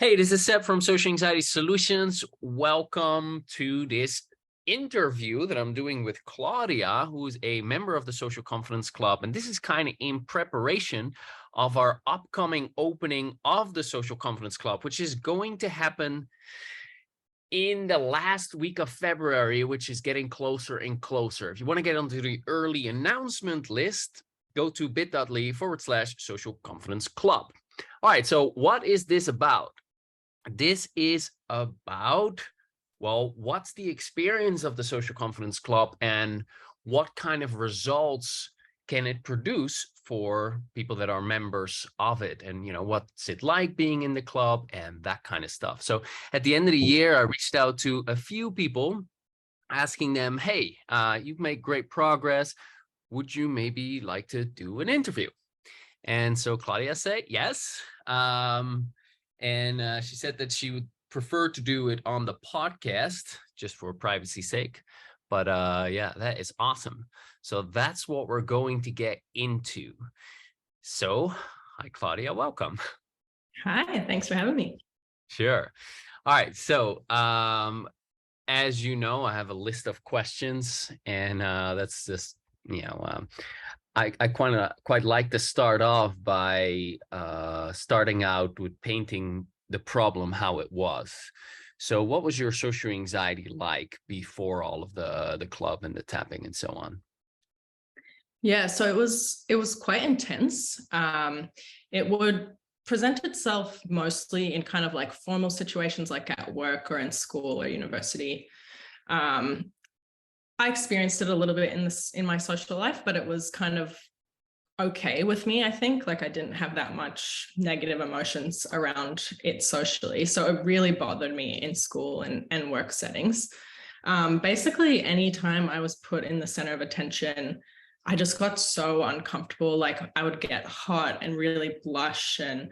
Hey, this is Seb from Social Anxiety Solutions. Welcome to this interview that I'm doing with Claudia, who's a member of the Social Confidence Club. And this is kind of in preparation of our upcoming opening of the Social Confidence Club, which is going to happen in the last week of February, which is getting closer and closer. If you want to get onto the early announcement list, go to bit.ly/Social Confidence Club. All right, so what is this about? This is about, well, what's the experience of the Social Confidence Club and what kind of results can it produce for people that are members of it? And, what's it like being in the club and that kind of stuff. So at the end of the year, I reached out to a few people asking them, hey, you've made great progress. Would you maybe like to do an interview? And so Claudia said yes. And she said that she would prefer to do it on the podcast just for privacy's sake. But yeah, that is awesome. So that's what we're going to get into. So, hi, Claudia, welcome. Hi, thanks for having me. Sure. All right. So, as you know, I have a list of questions, and that's just, I quite like to start off by starting out with painting the problem how it was. So what was your social anxiety like before all of the club and the tapping and so on? Yeah, so it was quite intense. It would present itself mostly in kind of like formal situations like at work or in school or university. I experienced it a little bit in my social life, but it was kind of okay with me, I think. Like I didn't have that much negative emotions around it socially. So it really bothered me in school and work settings. Basically, anytime I was put in the center of attention, I just got so uncomfortable. Like I would get hot and really blush. And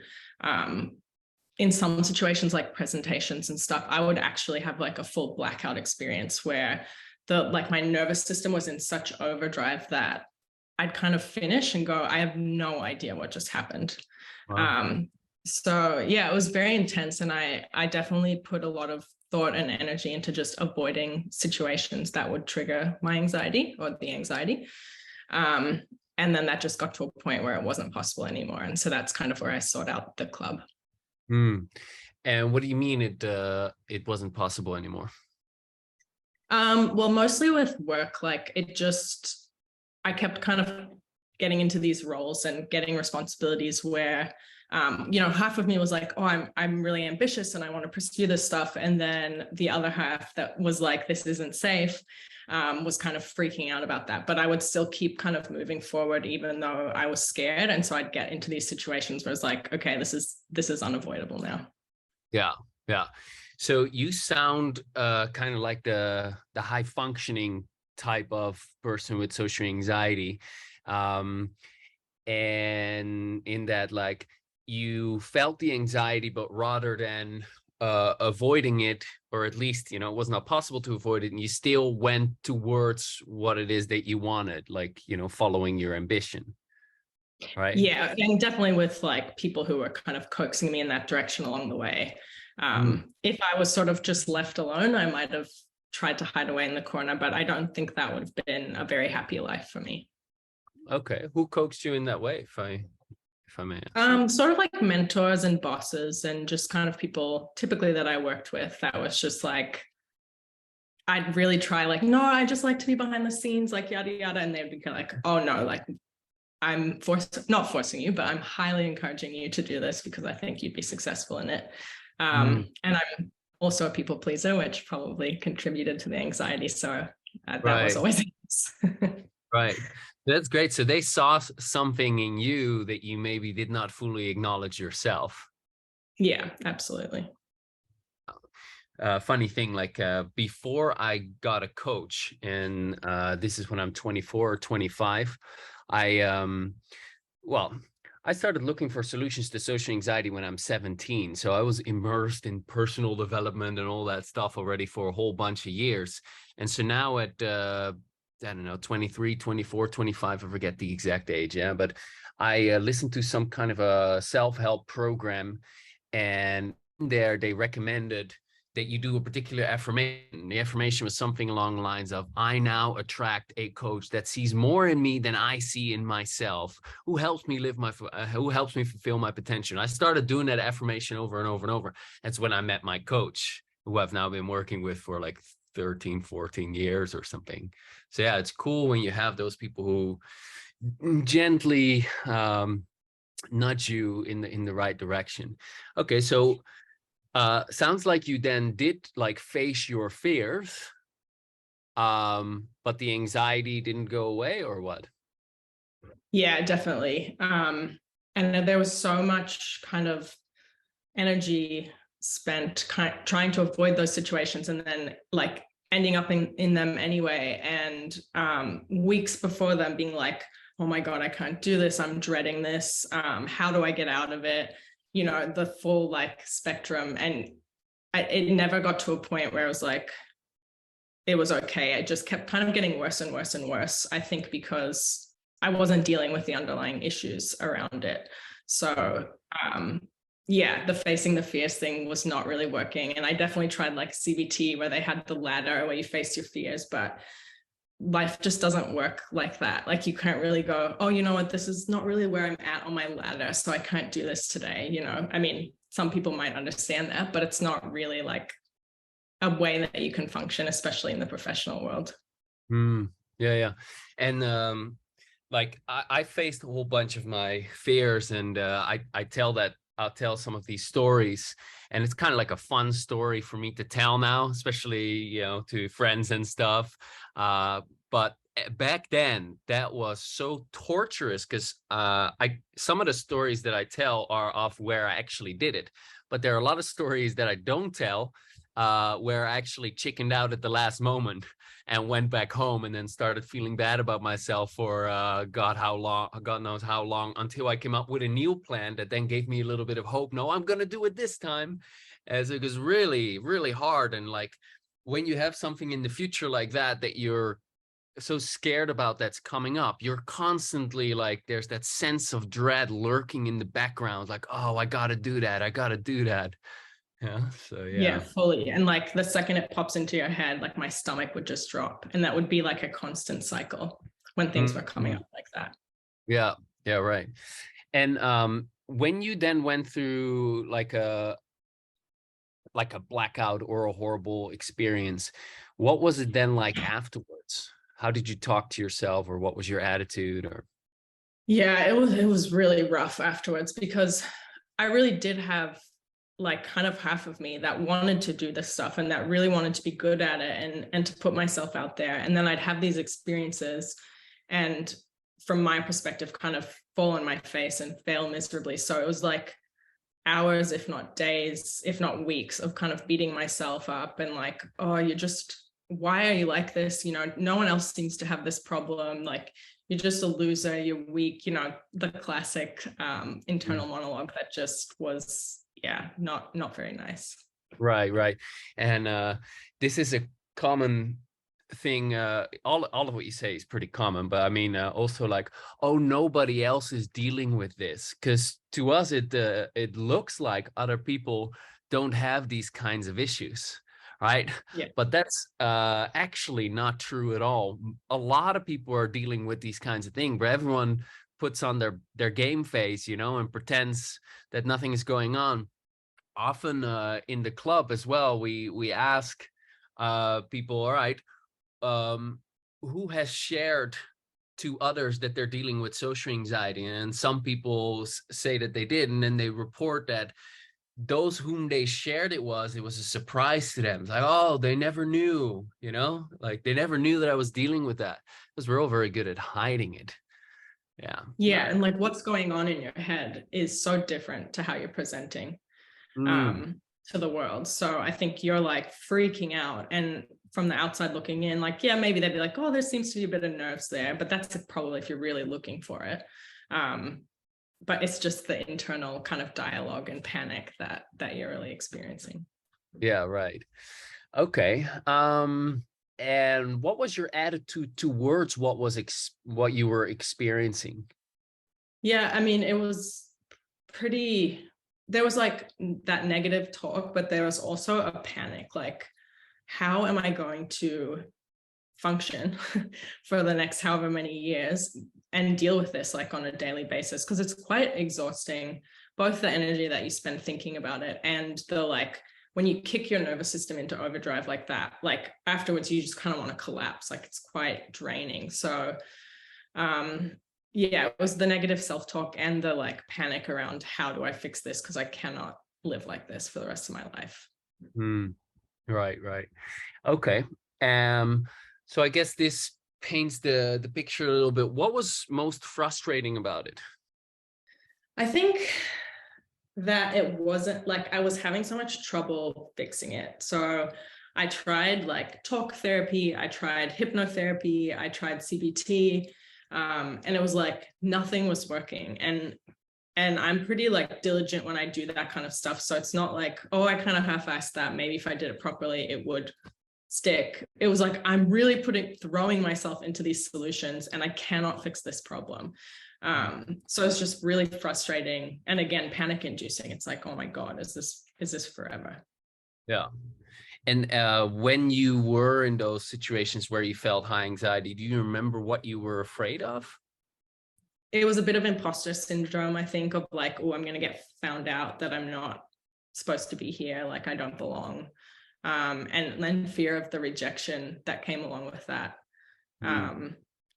in some situations like presentations and stuff, I would actually have like a full blackout experience where my nervous system was in such overdrive that I'd kind of finish and go, I have no idea what just happened. Wow. So yeah, it was very intense. And I definitely put a lot of thought and energy into just avoiding situations that would trigger my anxiety or the anxiety. And then that just got to a point where it wasn't possible anymore. And so that's kind of where I sought out the club. And what do you mean it wasn't possible anymore? Well, mostly with work, like I kept kind of getting into these roles and getting responsibilities where, half of me was like, oh, I'm really ambitious and I want to pursue this stuff. And then the other half that was like, this isn't safe, was kind of freaking out about that. But I would still keep kind of moving forward, even though I was scared. And so I'd get into these situations where it's like, okay, this is unavoidable now. Yeah. Yeah. So you sound kind of like the high functioning type of person with social anxiety. And in that, like, you felt the anxiety, but rather than avoiding it, or at least, it was not possible to avoid it, and you still went towards what it is that you wanted, like, following your ambition, right? Yeah, and definitely with like people who were kind of coaxing me in that direction along the way. If I was sort of just left alone, I might have tried to hide away in the corner, but I don't think that would have been a very happy life for me. Okay. Who coaxed you in that way, if I may ask? Sort of like mentors and bosses and just kind of people typically that I worked with that was just like, I'd really try like, no, I just like to be behind the scenes, like yada, yada. And they'd be kind of like, oh no, like I'm not forcing you, but I'm highly encouraging you to do this because I think you'd be successful in it. And I'm also a people pleaser, which probably contributed to the anxiety. So that was Right. always Right. That's great. So they saw something in you that you maybe did not fully acknowledge yourself. Yeah, absolutely. Funny thing, like before I got a coach, and this is when I'm 24 or 25, well, I started looking for solutions to social anxiety when I'm 17. So I was immersed in personal development and all that stuff already for a whole bunch of years. And so now at, I don't know, 23, 24, 25, I forget the exact age. Yeah. But I listened to some kind of a self-help program, and there, they recommended that you do a particular affirmation. The affirmation was something along the lines of, I now attract a coach that sees more in me than I see in myself, who helps me fulfill my potential. I started doing that affirmation over and over and over. That's when I met my coach, who I've now been working with for like 13, 14 years or something. So yeah, it's cool when you have those people who gently nudge you in the right direction. Okay, so sounds like you then did like face your fears, but the anxiety didn't go away, or what? Yeah, definitely. And there was so much kind of energy spent trying to avoid those situations, and then like ending up in them anyway. And weeks before them being like, oh my God, I can't do this. I'm dreading this. How do I get out of it? You know, the full like spectrum. And it never got to a point where it was like, it was okay. It just kept kind of getting worse and worse and worse, I think, because I wasn't dealing with the underlying issues around it. So yeah, the facing the fears thing was not really working. And I definitely tried like CBT, where they had the ladder where you face your fears, but life just doesn't work like that. Like you can't really go, oh, you know what, this is not really where I'm at on my ladder, so I can't do this today. You know, I mean, some people might understand that, but it's not really like a way that you can function, especially in the professional world. Yeah. And like I faced a whole bunch of my fears, and I'll tell some of these stories, and it's kind of like a fun story for me to tell now, especially, you know, to friends and stuff. But back then that was so torturous, because some of the stories that I tell are of where I actually did it, but there are a lot of stories that I don't tell, where I actually chickened out at the last moment and went back home, and then started feeling bad about myself for God knows how long, until I came up with a new plan that then gave me a little bit of hope. No, I'm gonna do it this time, as it was really, really hard. And like when you have something in the future like that you're so scared about that's coming up, you're constantly like, there's that sense of dread lurking in the background, like, oh, I gotta do that, I gotta do that. Yeah, so Yeah, yeah. fully. And like the second it pops into your head, like my stomach would just drop. And that would be like a constant cycle when things were coming Mhm. up like that. Yeah, yeah, right. And when you then went through like a blackout or a horrible experience, what was it then like afterwards? How did you talk to yourself, or what was your attitude? Or Yeah, it was really rough afterwards, because I really did have like kind of half of me that wanted to do this stuff and that really wanted to be good at it, and to put myself out there. And then I'd have these experiences, and from my perspective, kind of fall on my face and fail miserably. So it was like hours, if not days, if not weeks, of kind of beating myself up and like, oh, why are you like this? You know, no one else seems to have this problem. Like, you're just a loser, you're weak, you know, the classic internal monologue that just was, yeah, not very nice. right. And this is a common thing. All of what you say is pretty common, but I mean, also like, oh, nobody else is dealing with this, because to us it looks like other people don't have these kinds of issues, right? Yeah. But that's actually not true at all. A lot of people are dealing with these kinds of things, but everyone puts on their game face, you know, and pretends that nothing is going on. Often in the club as well, we ask people, all right, um, who has shared to others that they're dealing with social anxiety? And some people say that they did, and then they report that those whom they shared it was a surprise to them. It's like, oh, they never knew, you know, like they never knew that I was dealing with that, because we're all very good at hiding it. Yeah, Yeah. right. And like what's going on in your head is so different to how you're presenting Mm. to the world. So I think you're like freaking out, and from the outside looking in, like, yeah, maybe they'd be like, oh, there seems to be a bit of nerves there, but that's probably if you're really looking for it. But it's just the internal kind of dialogue and panic that you're really experiencing. Yeah, right. Okay. And what was your attitude towards what you were experiencing? Yeah, I mean, it was pretty there was like that negative talk, but there was also a panic, like, how am I going to function for the next however many years and deal with this like on a daily basis? Because it's quite exhausting, both the energy that you spend thinking about it and the like, when you kick your nervous system into overdrive like that, like afterwards you just kind of want to collapse, like it's quite draining. So yeah, it was the negative self-talk and the like panic around how do I fix this, because I cannot live like this for the rest of my life. Right. Okay. So I guess this paints the picture a little bit. What was most frustrating about it? I think that it wasn't like I was having so much trouble fixing it. So I tried like talk therapy, I tried hypnotherapy, I tried CBT, and it was like nothing was working. And I'm pretty like diligent when I do that kind of stuff. So it's not like, oh, I kind of half-assed that. Maybe if I did it properly, it would stick. It was like, I'm really throwing myself into these solutions and I cannot fix this problem. So it's just really frustrating. And again, panic inducing. It's like, oh my God, is this forever? Yeah. And when you were in those situations where you felt high anxiety, do you remember what you were afraid of? It was a bit of imposter syndrome, I think, of like, oh, I'm going to get found out that I'm not supposed to be here, like I don't belong. And then fear of the rejection that came along with that. And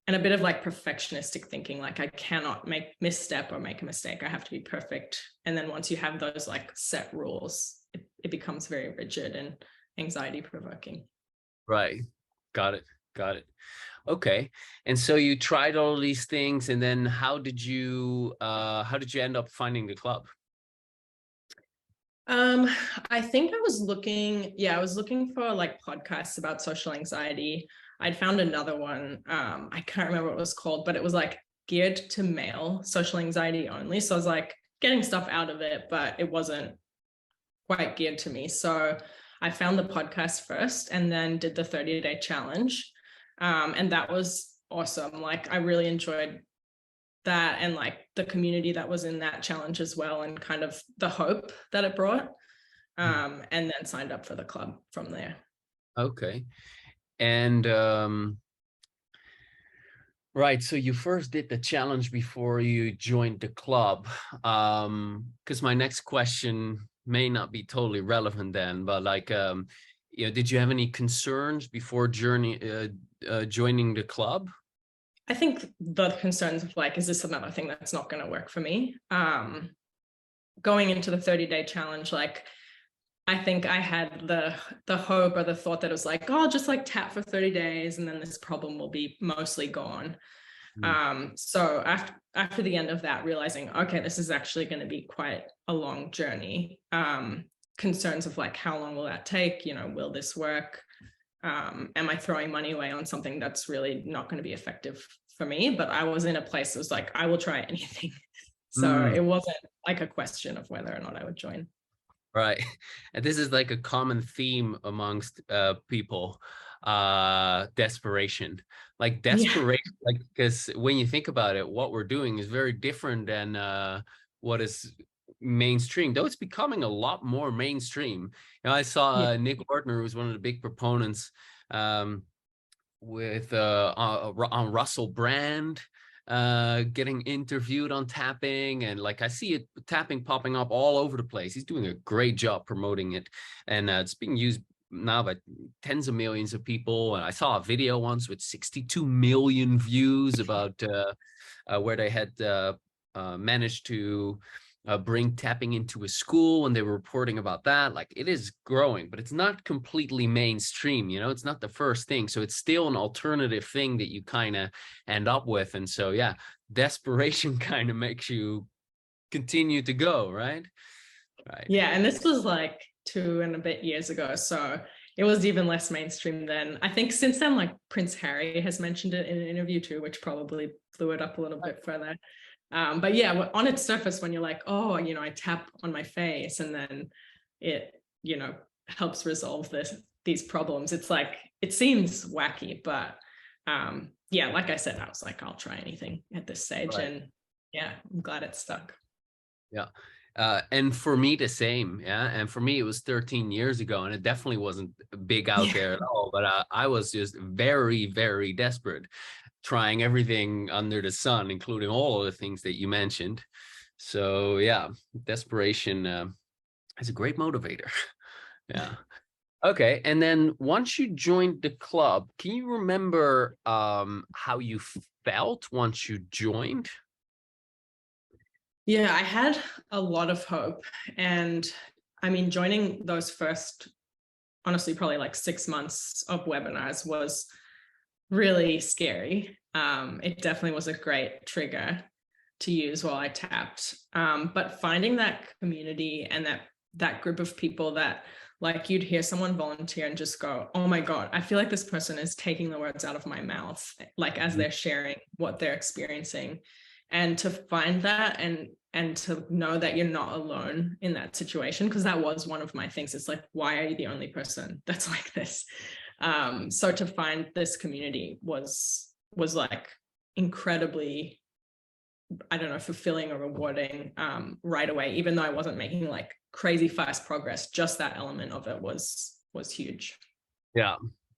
a bit of like perfectionistic thinking, like I cannot misstep or make a mistake. I have to be perfect. And then once you have those like set rules, it becomes very rigid and anxiety provoking. Right. Got it. Okay. And so you tried all these things, and then how did you end up finding the club? I think I was looking for like podcasts about social anxiety. I'd found another one. I can't remember what it was called, but it was like geared to male social anxiety only. So I was like getting stuff out of it, but it wasn't quite geared to me. So I found the podcast first and then did the 30-day challenge. And that was awesome. Like I really enjoyed that and like the community that was in that challenge as well, and kind of the hope that it brought. And then signed up for the club from there. Okay. And right, so you first did the challenge before you joined the club. Because my next question may not be totally relevant then, but like did you have any concerns before joining the club? I think the concerns of like, is this another thing that's not going to work for me? Going into the 30-day challenge, like I think I had the hope or the thought that it was like, oh, I'll just like tap for 30 days and then this problem will be mostly gone. So after the end of that, realizing, okay, this is actually going to be quite a long journey. Concerns of like, how long will that take? Will this work? Am I throwing money away on something that's really not going to be effective for me? But I was in a place that was like, I will try anything. So it wasn't like a question of whether or not I would join. Right. And this is like a common theme amongst people, desperation. Like because when you think about it, what we're doing is very different than what is mainstream, though it's becoming a lot more mainstream. I saw Nick Ortner, who's one of the big proponents with on Russell Brand getting interviewed on tapping, and like I see it tapping popping up all over the place. He's doing a great job promoting it, and it's being used now by tens of millions of people. And I saw a video once with 62 million views about where they had managed to bring tapping into a school, and they were reporting about that. Like it is growing, but it's not completely mainstream. It's not the first thing, so it's still an alternative thing that you kind of end up with. And so yeah, desperation kind of makes you continue to go, right? Yeah, and this was like 2 and a bit years ago, so it was even less mainstream then. I think since then, like Prince Harry has mentioned it in an interview too, which probably blew it up a little bit further. But yeah, on its surface, when you're like, oh, I tap on my face and then it, helps resolve these problems. It's like, it seems wacky, but yeah, like I said, I was like, I'll try anything at this stage. Right. And yeah, I'm glad it stuck. Yeah. And for me, the same. Yeah. And for me, it was 13 years ago, and it definitely wasn't big out Yeah. there at all. But I was just very, very desperate, trying everything under the sun, including all of the things that you mentioned. So yeah, desperation is a great motivator. Yeah. Okay. And then once you joined the club, can you remember how you felt once you joined? Yeah, I had a lot of hope. And I mean, joining those first, honestly, probably like 6 months of webinars was really scary. It definitely was a great trigger to use while I tapped. But finding that community and that group of people that, like, you'd hear someone volunteer and just go, oh my God, I feel like this person is taking the words out of my mouth, like as they're sharing what they're experiencing. And to find that and to know that you're not alone in that situation, because that was one of my things. It's like, why are you the only person that's like this? So to find this community was like incredibly, I don't know, fulfilling or rewarding right away, even though I wasn't making like crazy fast progress. Just that element of it was huge. Yeah.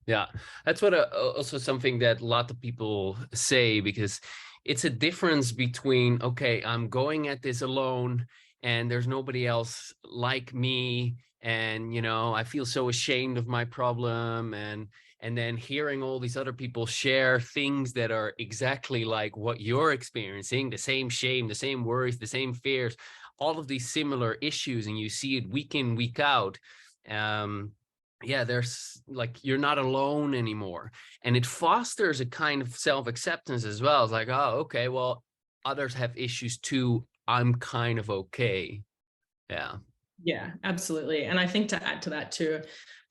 Yeah. That's what also something that a lot of people say, because it's a difference between, okay, I'm going at this alone and there's nobody else like me. And, I feel so ashamed of my problem. And then hearing all these other people share things that are exactly like what you're experiencing, the same shame, the same worries, the same fears, all of these similar issues, and you see it week in, week out. Yeah, there's like, you're not alone anymore. And it fosters a kind of self-acceptance as well. It's like, oh, okay, well, others have issues too. I'm kind of okay. Yeah. Yeah, absolutely. And I think to add to that too,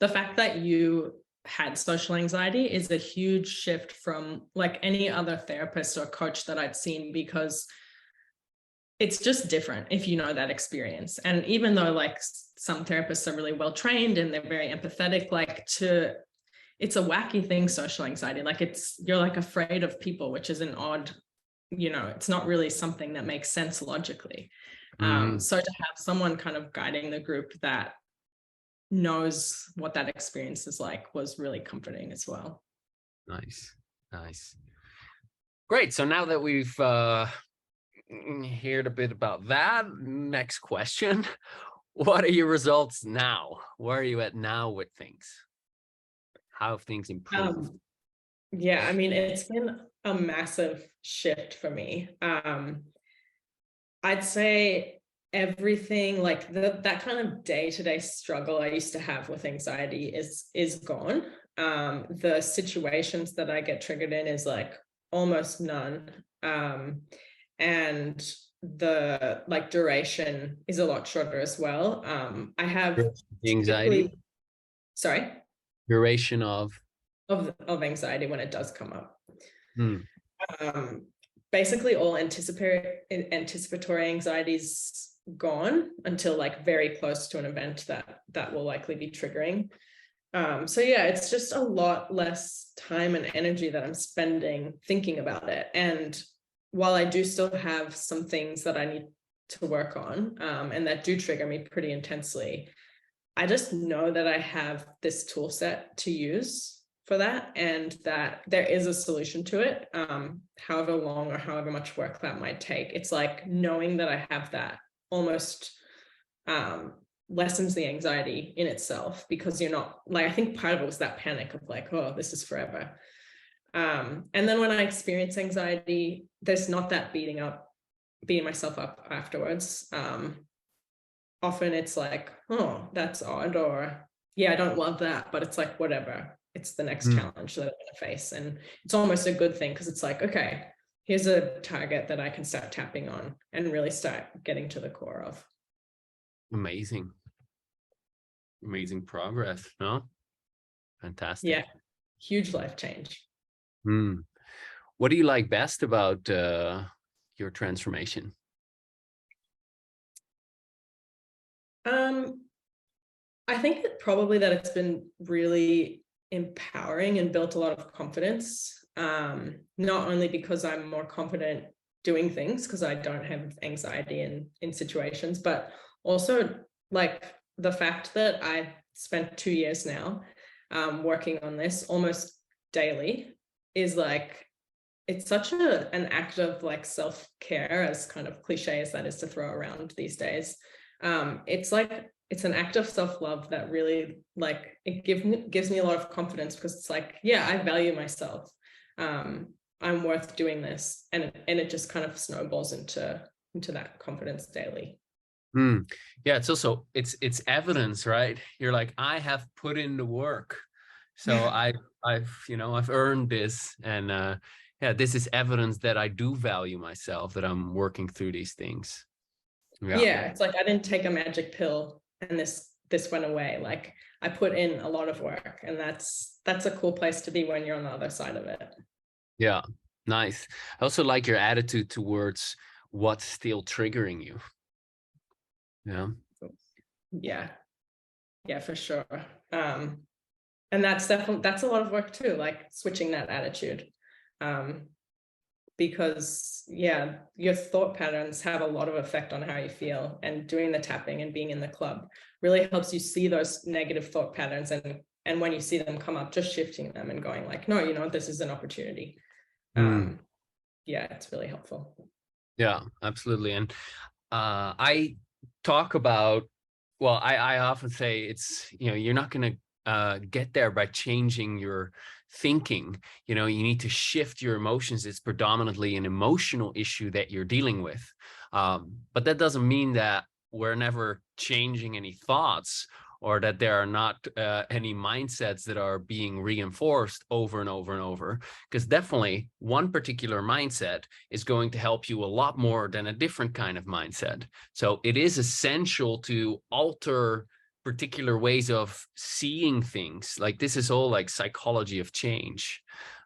the fact that you had social anxiety is a huge shift from like any other therapist or coach that I'd seen, because it's just different if you know that experience. And even though like some therapists are really well trained and they're very empathetic, it's a wacky thing, social anxiety. Like you're like afraid of people, which is an odd, it's not really something that makes sense logically. So to have someone kind of guiding the group that knows what that experience is like was really comforting as well. Nice. Great. So now that we've heard a bit about that, next question. What are your results now? Where are you at now with things? How have things improved? Yeah, I mean, it's been a massive shift for me. I'd say everything, like that kind of day-to-day struggle I used to have with anxiety is gone. The situations that I get triggered in is like almost none. And the like duration is a lot shorter as well. I have The anxiety, sorry, duration of of anxiety when it does come up. Hmm. Basically all anticipatory anxieties gone until like very close to an event that will likely be triggering. So yeah, it's just a lot less time and energy that I'm spending thinking about it. And while I do still have some things that I need to work on, and that do trigger me pretty intensely, I just know that I have this tool set to use for that, and that there is a solution to it, however long or however much work that might take. It's like knowing that I have that almost lessens the anxiety in itself, because you're not like, I think part of it was that panic of like, oh, this is forever. And then when I experience anxiety, there's not that beating myself up afterwards. Often it's like, oh, that's odd, or yeah, I don't love that, but it's like, whatever, it's the next challenge that I'm going to face. And it's almost a good thing, because it's like, okay, here's a target that I can start tapping on and really start getting to the core of. Amazing progress. No, fantastic. Yeah, huge life change. What do you like best about your transformation? I think that probably that it's been really empowering and built a lot of confidence. Not only because I'm more confident doing things because I don't have anxiety in situations, but also like the fact that I spent 2 years now working on this almost daily is like, it's such an act of like self-care, as kind of cliche as that is to throw around these days. It's like, it's an act of self-love that really like, it gives me a lot of confidence, because it's like, yeah, I value myself. I'm worth doing this, and it just kind of snowballs into that confidence daily. Yeah, it's also it's evidence, right? You're like, I have put in the work, so I've earned this, and yeah, this is evidence that I do value myself, that I'm working through these things. Yeah, it's like I didn't take a magic pill and this went away. Like I put in a lot of work, and that's a cool place to be when you're on the other side of it. Yeah, nice. I also like your attitude towards what's still triggering you. Yeah, yeah, for sure. And that's a lot of work too, like switching that attitude. Because yeah, your thought patterns have a lot of effect on how you feel, and doing the tapping and being in the club really helps you see those negative thought patterns, and when you see them come up, just shifting them and going like, no, this is an opportunity. Yeah, it's really helpful. Yeah, absolutely. And I talk about, well, I often say it's, you're not going to get there by changing your thinking. You need to shift your emotions. It's predominantly an emotional issue that you're dealing with. But that doesn't mean that we're never changing any thoughts, or that there are not any mindsets that are being reinforced over and over and over. Because definitely one particular mindset is going to help you a lot more than a different kind of mindset. So it is essential to alter particular ways of seeing things. Like this is all like psychology of change.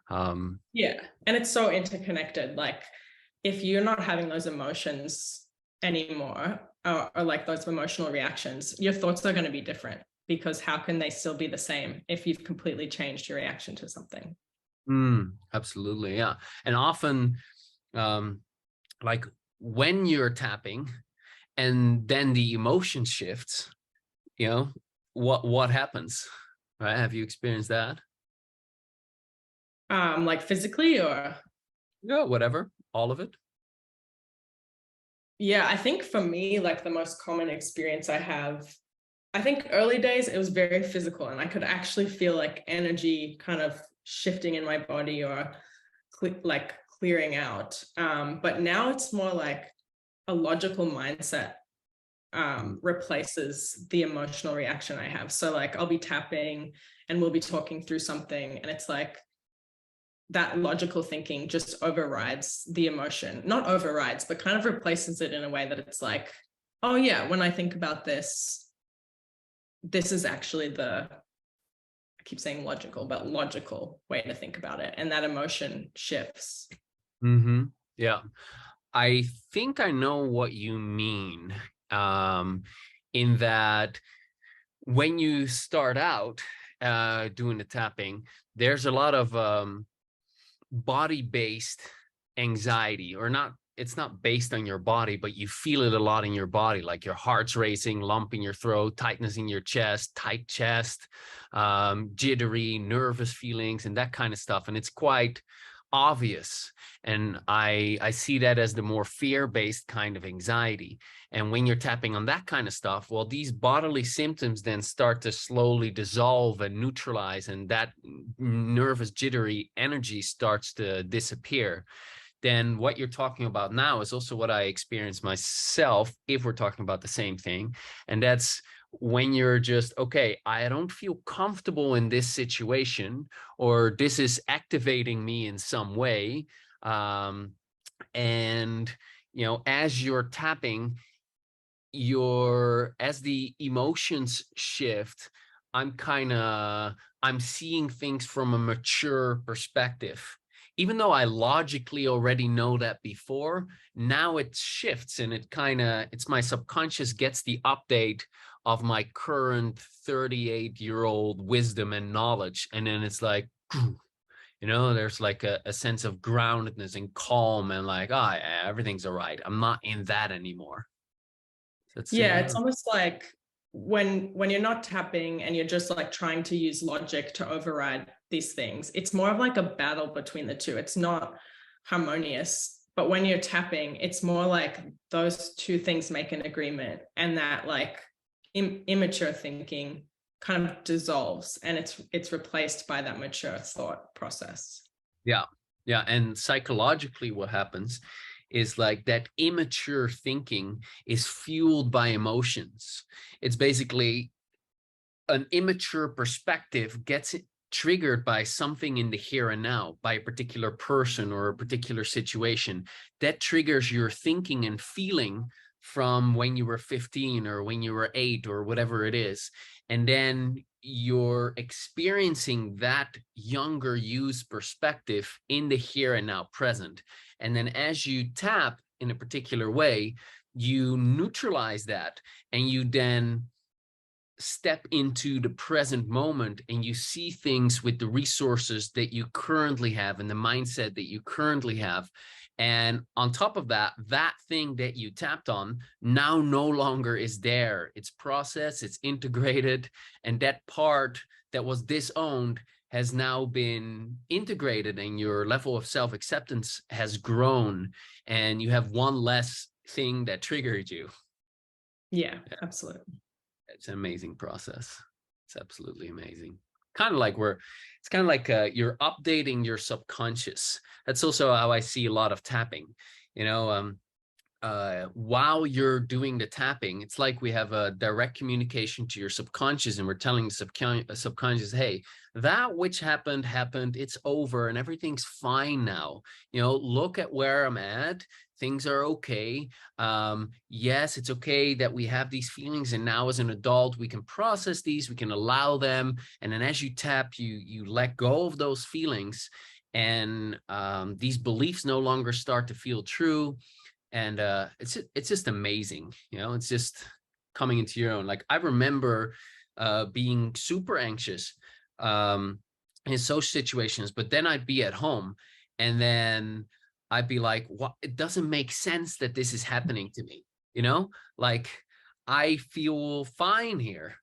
Yeah, and it's so interconnected. Like if you're not having those emotions anymore, or like those emotional reactions, your thoughts are going to be different, because how can they still be the same if you've completely changed your reaction to something? Absolutely, yeah. And often, like when you're tapping and then the emotion shifts, what happens, right? Have you experienced that? Like physically, or Yeah, whatever, all of it. yeah, I think for me, like the most common experience I have, I think early days it was very physical, and I could actually feel like energy kind of shifting in my body, or like clearing out. But now it's more like a logical mindset replaces the emotional reaction I have. So like I'll be tapping and we'll be talking through something, and it's like that logical thinking just overrides the emotion. Not overrides, but kind of replaces it in a way that it's like, oh yeah, when I think about this is actually I keep saying logical, but logical way to think about it. And that emotion shifts. Yeah. I think I know what you mean, in that when you start out doing the tapping, there's a lot of body-based anxiety, or not. It's not based on your body, but you feel it a lot in your body, like your heart's racing, lump in your throat, tightness in your chest, tight chest, jittery, nervous feelings, and that kind of stuff. And it's quite obvious. And I see that as the more fear-based kind of anxiety. And when you're tapping on that kind of stuff, well, these bodily symptoms then start to slowly dissolve and neutralize, and that nervous, jittery energy starts to disappear. Then what you're talking about now is also what I experienced myself, if we're talking about the same thing. And that's when you're just, okay, I don't feel comfortable in this situation, or this is activating me in some way. And, as you're tapping, as the emotions shift, I'm seeing things from a mature perspective. Even though I logically already know that before, now it shifts, and it's my subconscious gets the update of my current 38-year-old wisdom and knowledge. And then it's like, There's like a sense of groundedness and calm and like, yeah, everything's all right. I'm not in that anymore. That's Yeah, similar. it's almost like when you're not tapping and you're just like trying to use logic to override these things, it's more of like a battle between the two. It's not harmonious. But when you're tapping, it's more like those two things make an agreement, and that like immature thinking kind of dissolves, and it's replaced by that mature thought process. Yeah. Yeah. And psychologically, what happens is like that immature thinking is fueled by emotions. It's basically an immature perspective gets triggered by something in the here and now, by a particular person or a particular situation that triggers your thinking and feeling from when you were 15 or when you were 8 or whatever it is. And then you're experiencing that younger you's perspective in the here and now present. And then as you tap in a particular way, you neutralize that, and you then step into the present moment, and you see things with the resources that you currently have and the mindset that you currently have. And on top of that, that thing that you tapped on now no longer is there. It's processed, it's integrated, and that part that was disowned has now been integrated, and your level of self-acceptance has grown, and you have one less thing that triggered you. Yeah, absolutely. It's an amazing process. It's absolutely amazing. It's kind of like you're updating your subconscious. That's also how I see a lot of tapping. While you're doing the tapping, it's like we have a direct communication to your subconscious, and we're telling the subconscious, hey, that which happened, it's over, and everything's fine now. Look at where I'm at. Things are okay. Yes, it's okay that we have these feelings, and now as an adult, we can process these, we can allow them. And then as you tap, you let go of those feelings, and these beliefs no longer start to feel true. And it's just amazing. It's just coming into your own. Like, I remember being super anxious in social situations, but then I'd be at home, and then I'd be like, what? It doesn't make sense that this is happening to me. Like, I feel fine here.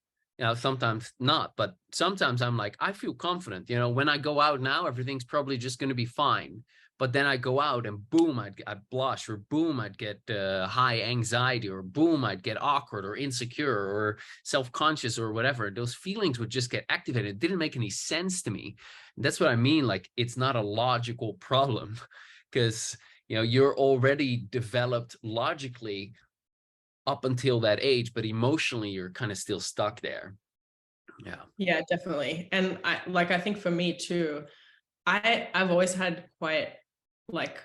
Sometimes not, but sometimes I'm like, I feel confident. When I go out now, everything's probably just going to be fine. But then I go out and boom, I'd blush, or boom, I'd get high anxiety, or boom, I'd get awkward or insecure or self-conscious or whatever. Those feelings would just get activated. It didn't make any sense to me. And that's what I mean. Like, it's not a logical problem, because you're already developed logically up until that age, but emotionally you're kind of still stuck there. Yeah, definitely. And I think for me too, I've always had quite, like,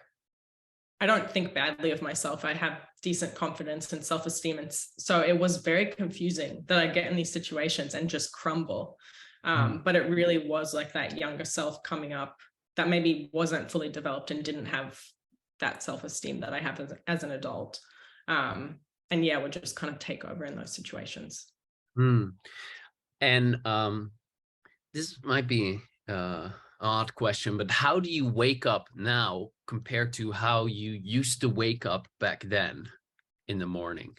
I don't think badly of myself. I have decent confidence and self-esteem, and so it was very confusing that I get in these situations and just crumble. But it really was like that younger self coming up that maybe wasn't fully developed and didn't have that self-esteem that I have as an adult. And yeah, would just kind of take over in those situations. And this might be an odd question, but how do you wake up now compared to how you used to wake up back then in the morning?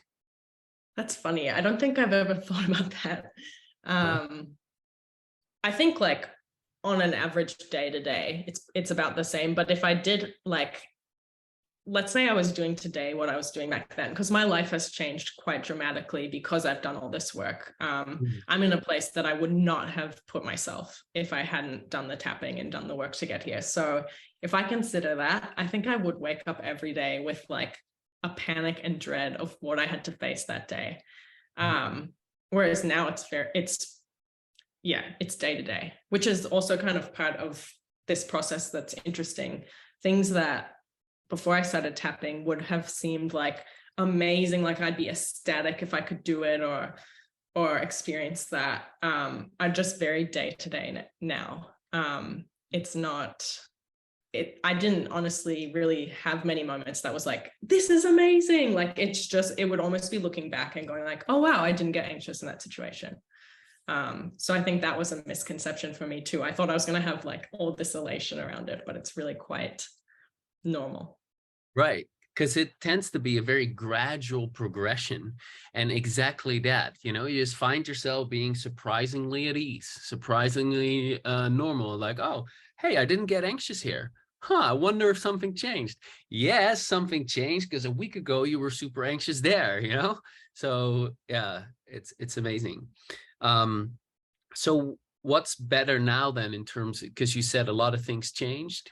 That's funny. I don't think I've ever thought about that. I think, like, on an average day to day, it's about the same. But if I did, like, let's say I was doing today what I was doing back then, because my life has changed quite dramatically because I've done all this work. I'm in a place that I would not have put myself if I hadn't done the tapping and done the work to get here. So if I consider that, I think I would wake up every day with like a panic and dread of what I had to face that day. Whereas now it's day to day, which is also kind of part of this process that's interesting. Things that before I started tapping would have seemed like amazing, like I'd be ecstatic if I could do it or experience that. are just very day to day now. It's not, I didn't honestly really have many moments that was like, this is amazing. Like, it's just, it would almost be looking back and going like, oh wow, I didn't get anxious in that situation. So I think that was a misconception for me too. I thought I was going to have like all this elation around it, but it's really quite normal. Right. Because it tends to be a very gradual progression. And exactly that, you just find yourself being surprisingly at ease, surprisingly normal. Like, oh, hey, I didn't get anxious here. Huh, I wonder if something changed. Yes, something changed because a week ago you were super anxious there. So yeah, it's amazing. So what's better now then in terms, because you said a lot of things changed.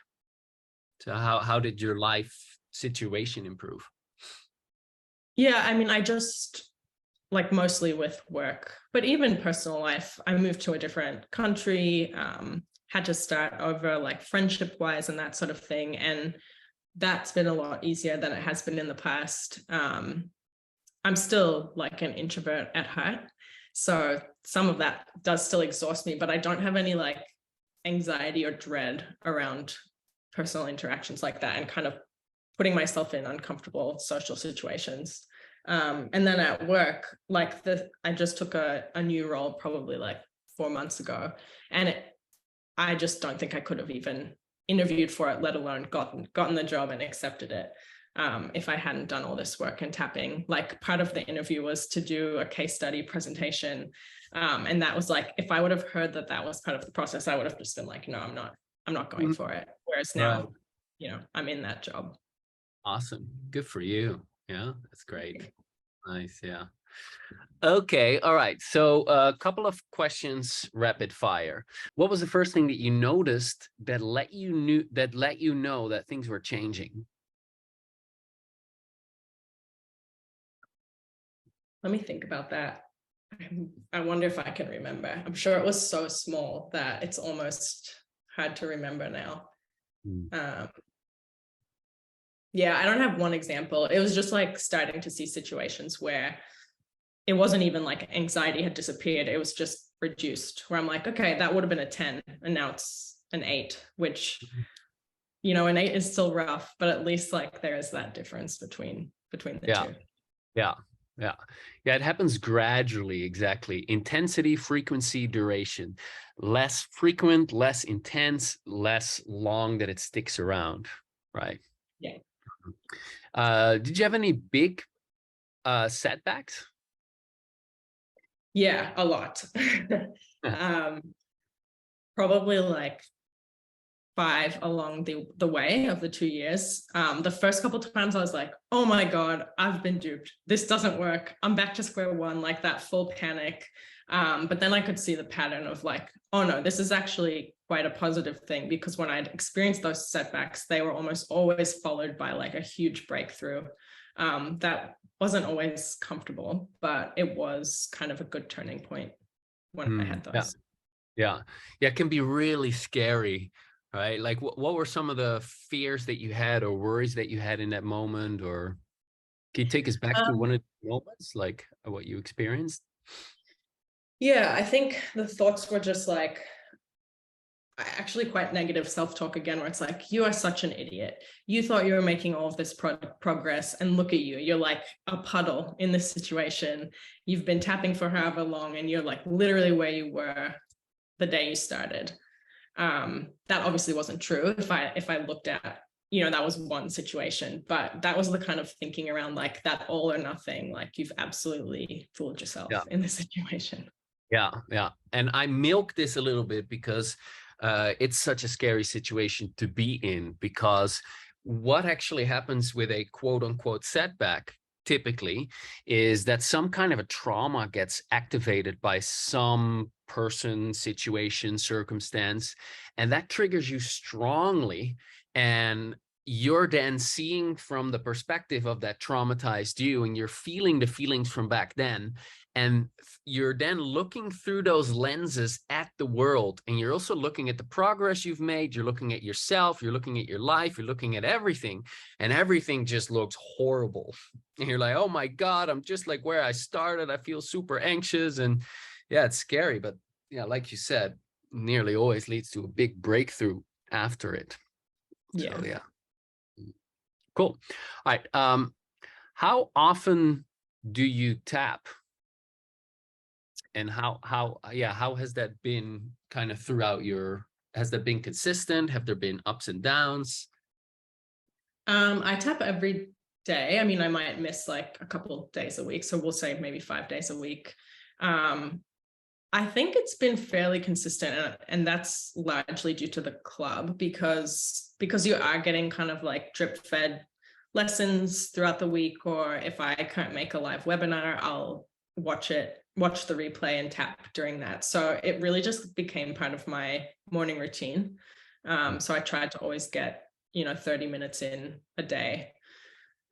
So how did your life situation improve? Yeah, I mean, I just like mostly with work, but even personal life, I moved to a different country, had to start over like friendship wise and that sort of thing. And that's been a lot easier than it has been in the past. I'm still like an introvert at heart. So some of that does still exhaust me, but I don't have any like anxiety or dread around personal interactions like that and kind of putting myself in uncomfortable social situations. And then at work, like I just took a new role probably like 4 months ago, and I just don't think I could have even interviewed for it, let alone gotten the job and accepted it, if I hadn't done all this work and tapping. Like part of the interview was to do a case study presentation, and that was like, if I would have heard that was part of the process, I would have just been like, no, I'm not going for it. Whereas Right. now, I'm in that job. Awesome. Good for you. Yeah, that's great. Nice. Yeah. Okay. All right. So a couple of questions, rapid fire. What was the first thing that you noticed that let you know that things were changing? Let me think about that. I wonder if I can remember. I'm sure it was so small that it's almost hard to remember now. Yeah, I don't have one example. It was just like starting to see situations where it wasn't even like anxiety had disappeared. It was just reduced, where I'm like, okay, that would have been a 10 and now it's an 8, which, an 8 is still rough, but at least like there is that difference between the two. Yeah. Yeah. Yeah. It happens gradually. Exactly. Intensity, frequency, duration. Less frequent, less intense, less long that it sticks around. Right. Yeah. Did you have any big setbacks? Yeah, a lot. Probably like 5 along the way of the 2 years. The first couple of times I was like, oh my God, I've been duped. This doesn't work. I'm back to square one, like that full panic. But then I could see the pattern of like, oh no, this is actually quite a positive thing, because when I'd experienced those setbacks, they were almost always followed by like a huge breakthrough. That wasn't always comfortable, but it was kind of a good turning point when I had those. Yeah. It can be really scary, right? Like what were some of the fears that you had or worries that you had in that moment? Or can you take us back to one of the moments, like what you experienced? Yeah, I think the thoughts were just like, actually quite negative self-talk again, where it's like, you are such an idiot. You thought you were making all of this progress, and look at you. You're like a puddle in this situation. You've been tapping for however long, and you're like literally where you were the day you started. That obviously wasn't true. If I looked at, that was one situation, but that was the kind of thinking around like that all or nothing, like you've absolutely fooled yourself in this situation. Yeah. And I milk this a little bit because it's such a scary situation to be in, because what actually happens with a quote unquote setback typically is that some kind of a trauma gets activated by some person, situation, circumstance, and that triggers you strongly. And you're then seeing from the perspective of that traumatized you, and you're feeling the feelings from back then. And you're then looking through those lenses at the world, and you're also looking at the progress you've made. You're looking at yourself, you're looking at your life, you're looking at everything, and everything just looks horrible. And you're like, oh my God, I'm just like where I started. I feel super anxious. And yeah, it's scary. But yeah, like you said, nearly always leads to a big breakthrough after it. Yeah. So yeah. Cool. All right. How often do you tap? And how has that been kind of throughout has that been consistent? Have there been ups and downs? I tap every day. I mean, I might miss like a couple of days a week, so we'll say maybe 5 days a week. I think it's been fairly consistent, and that's largely due to the club, because you are getting kind of like drip fed lessons throughout the week, or if I can't make a live webinar, I'll watch the replay and tap during that. So it really just became part of my morning routine. So I tried to always get 30 minutes in a day.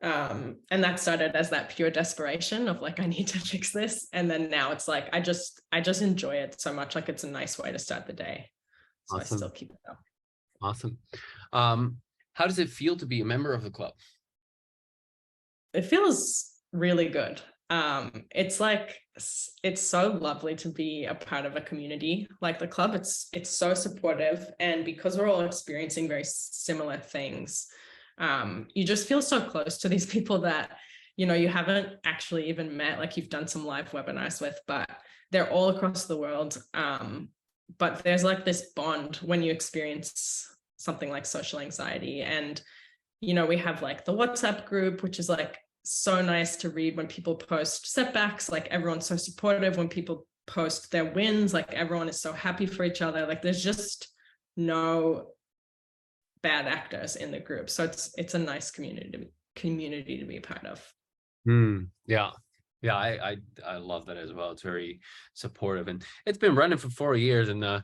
And that started as that pure desperation of like, I need to fix this. And then now it's like, I just enjoy it so much. Like, it's a nice way to start the day. So awesome. I still keep it up. Awesome. How does it feel to be a member of the club? It feels really good. It's like, it's so lovely to be a part of a community like the club. It's so supportive. And because we're all experiencing very similar things, you just feel so close to these people that, you haven't actually even met, like you've done some live webinars with, but they're all across the world. But there's like this bond when you experience something like social anxiety. And, we have like the WhatsApp group, which is like so nice to read when people post setbacks. Like, everyone's so supportive when people post their wins. Like, everyone is so happy for each other. Like, there's just no bad actors in the group. So it's a nice community to be a part of. Yeah. I love that as well. It's very supportive, and it's been running for 4 years. And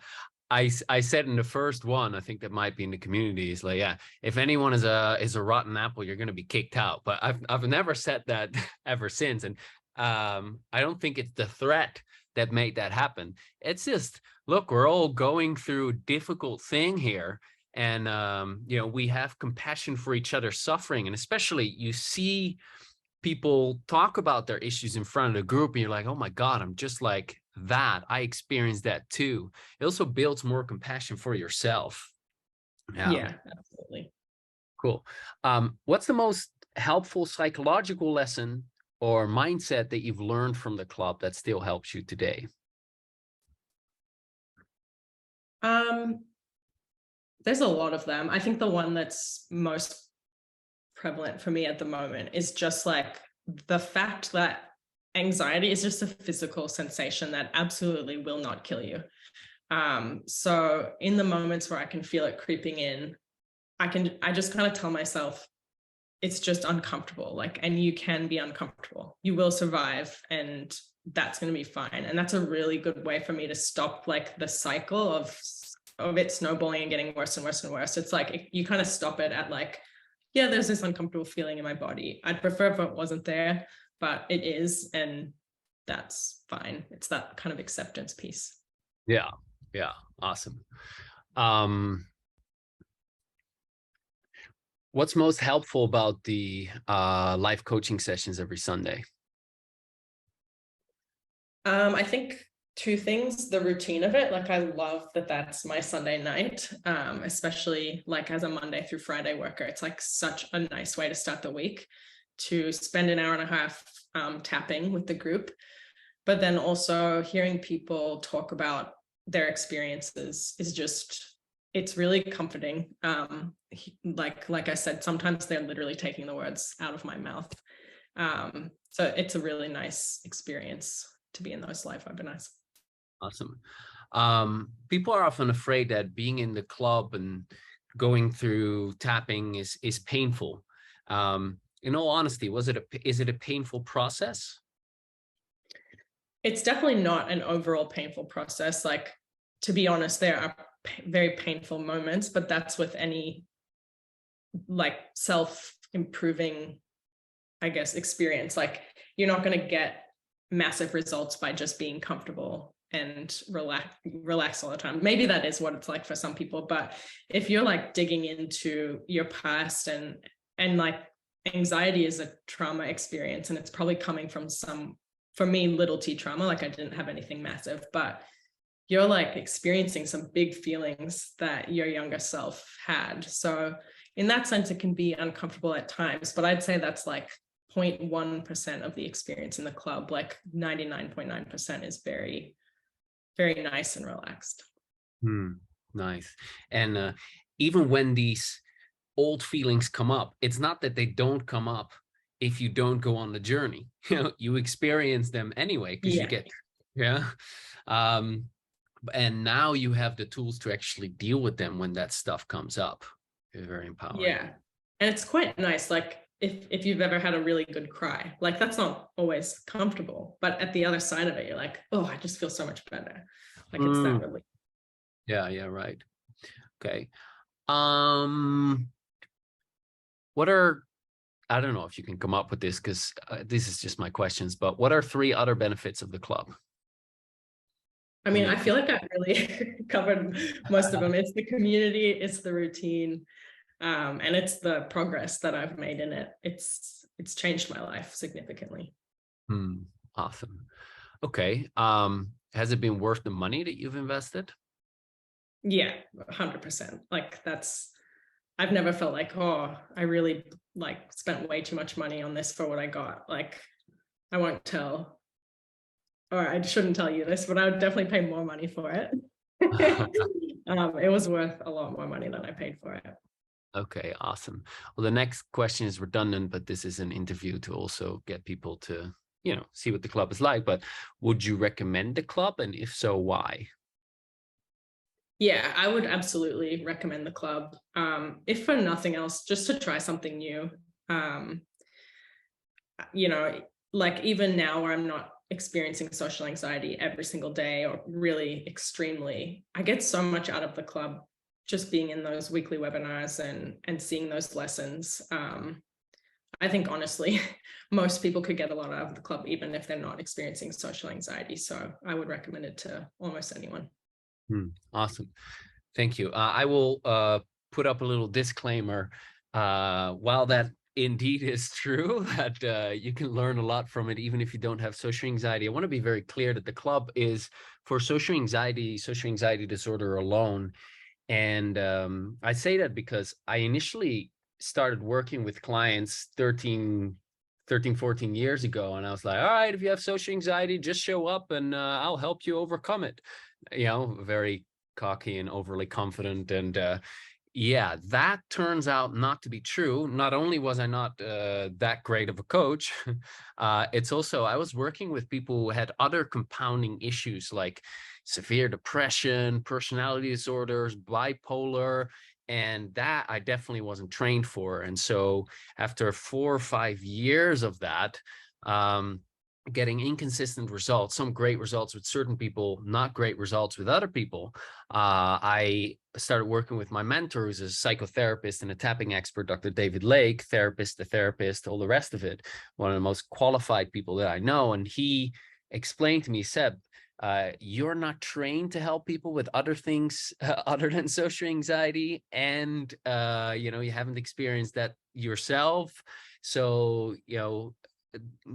I said in the first one, I think that might be in the community, is like, yeah, if anyone is a rotten apple, you're going to be kicked out. But I've never said that ever since. And I don't think it's the threat that made that happen. It's just, look, we're all going through a difficult thing here. And, we have compassion for each other's suffering. And especially you see people talk about their issues in front of the group, and you're like, oh my God, I'm just like that. I experienced that too. It also builds more compassion for yourself. Yeah, absolutely. Cool. What's the most helpful psychological lesson or mindset that you've learned from the club that still helps you today? There's a lot of them. I think the one that's most prevalent for me at the moment is just like the fact that anxiety is just a physical sensation that absolutely will not kill you. So in the moments where I can feel it creeping in, I just kind of tell myself, it's just uncomfortable. Like, and you can be uncomfortable. You will survive, and that's going to be fine. And that's a really good way for me to stop like the cycle of it snowballing and getting worse and worse and worse. It's like, you kind of stop it at like, yeah, there's this uncomfortable feeling in my body. I'd prefer if it wasn't there, but it is, and that's fine. It's that kind of acceptance piece. Yeah. Awesome. What's most helpful about the live coaching sessions every Sunday? I think two things. The routine of it, like, I love that that's my Sunday night, especially like as a Monday through Friday worker. It's like such a nice way to start the week, to spend an hour and a half tapping with the group. But then also hearing people talk about their experiences is just, it's really comforting. Like I said, sometimes they're literally taking the words out of my mouth. So it's a really nice experience to be in those live webinars. Awesome. People are often afraid that being in the club and going through tapping is painful. In all honesty, is it a painful process? It's definitely not an overall painful process. Like, to be honest, there are very painful moments, but that's with any like self-improving, I guess, experience. Like, you're not going to get massive results by just being comfortable and relax all the time. Maybe that is what it's like for some people, but if you're like digging into your past, and like, anxiety is a trauma experience, and it's probably coming from some, for me, little t trauma. Like, I didn't have anything massive, but you're like experiencing some big feelings that your younger self had. So in that sense, it can be uncomfortable at times, but I'd say that's like 0.1% of the experience in the club. Like 99.9% is very, very nice and relaxed. Nice. And even when these old feelings come up, it's not that they don't come up if you don't go on the journey. You experience them anyway because you get, and now you have the tools to actually deal with them when that stuff comes up. It's very empowering. Yeah, and it's quite nice. Like if you've ever had a really good cry, like that's not always comfortable, but at the other side of it, you're like, oh, I just feel so much better. Like it's that relief. Yeah, right. Okay. What are, I don't know if you can come up with this because this is just my questions, but what are 3 other benefits of the club? I mean, I feel like I've really covered most of them. It's the community, it's the routine, and it's the progress that I've made in it. It's changed my life significantly. Awesome. Okay. Has it been worth the money that you've invested? Yeah, 100%. Like I've never felt like, oh, I really like spent way too much money on this for what I got. Like I won't tell, or I shouldn't tell you this, but I would definitely pay more money for it. It was worth a lot more money than I paid for it. Okay, awesome. Well, the next question is redundant, but this is an interview to also get people to, see what the club is like. But would you recommend the club? And if so, why? Yeah, I would absolutely recommend the club. If for nothing else, just to try something new. Like even now where I'm not experiencing social anxiety every single day or really extremely, I get so much out of the club just being in those weekly webinars and seeing those lessons. I think honestly, most people could get a lot out of the club, even if they're not experiencing social anxiety. So I would recommend it to almost anyone. Awesome. Thank you. I will put up a little disclaimer. While that indeed is true, that you can learn a lot from it, even if you don't have social anxiety, I want to be very clear that the club is for social anxiety disorder alone. And I say that because I initially started working with clients 13, 14 years ago. And I was like, all right, if you have social anxiety, just show up and I'll help you overcome it. Very cocky and overly confident. And yeah, that turns out not to be true. Not only was I not that great of a coach, it's also I was working with people who had other compounding issues like severe depression, personality disorders, bipolar, and that I definitely wasn't trained for. And so after 4 or 5 years of that, getting inconsistent results, some great results with certain people, not great results with other people, I started working with my mentor, who's a psychotherapist and a tapping expert, Dr. David Lake, the therapist, all the rest of it, one of the most qualified people that I know. And he explained to me, Seb, you're not trained to help people with other things other than social anxiety, and you haven't experienced that yourself. So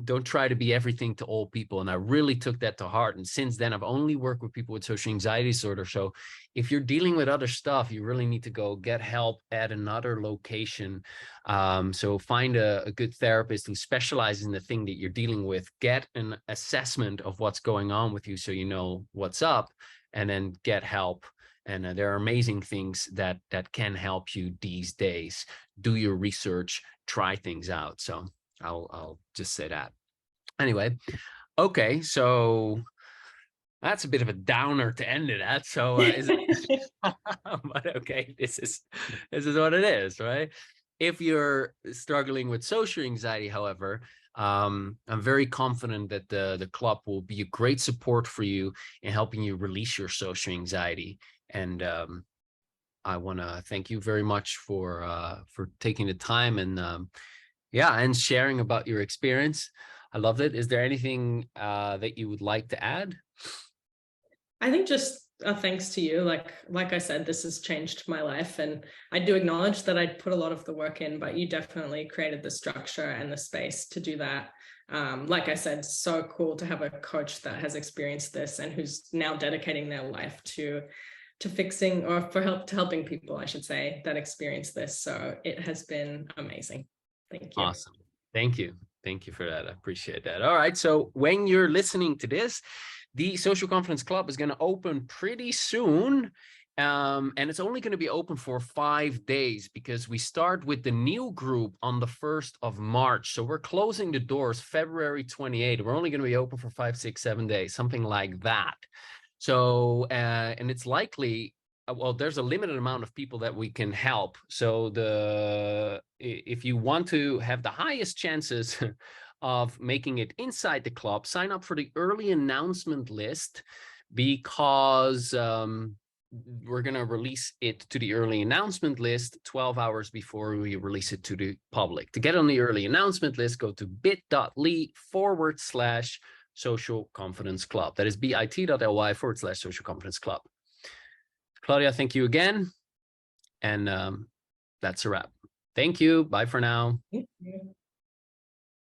don't try to be everything to all people. And I really took that to heart. And since then, I've only worked with people with social anxiety disorder. So if you're dealing with other stuff, you really need to go get help at another location. So find a good therapist who specializes in the thing that you're dealing with. Get an assessment of what's going on with you so you know what's up, and then get help. And there are amazing things that can help you these days. Do your research, try things out. So I'll just say that. Anyway, okay, so that's a bit of a downer to end it at. So is it? But okay, this is what it is, right? If you're struggling with social anxiety, however, I'm very confident that the club will be a great support for you in helping you release your social anxiety. And I want to thank you very much for taking the time and sharing about your experience. I loved it. Is there anything that you would like to add? I think just a thanks to you. Like I said, this has changed my life, and I do acknowledge that I put a lot of the work in, but you definitely created the structure and the space to do that. Like I said, so cool to have a coach that has experienced this and who's now dedicating their life to fixing or helping people, I should say, that experience this. So it has been amazing. Thank you. Awesome. Thank you. Thank you for that. I appreciate that. All right. So when you're listening to this, the Social Confidence Club is going to open pretty soon. And it's only going to be open for 5 days because we start with the new group on the 1st of March. So we're closing the doors February 28th. We're only going to be open for 5, 6, 7 days, something like that. So, and it's likely, well, there's a limited amount of people that we can help. So if you want to have the highest chances of making it inside the club, sign up for the early announcement list, because we're going to release it to the early announcement list 12 hours before we release it to the public. To get on the early announcement list, go to bit.ly/Social Confidence Club. That is bit.ly/Social Confidence Club. Claudia, thank you again. And that's a wrap. Thank you. Bye for now. Thank you.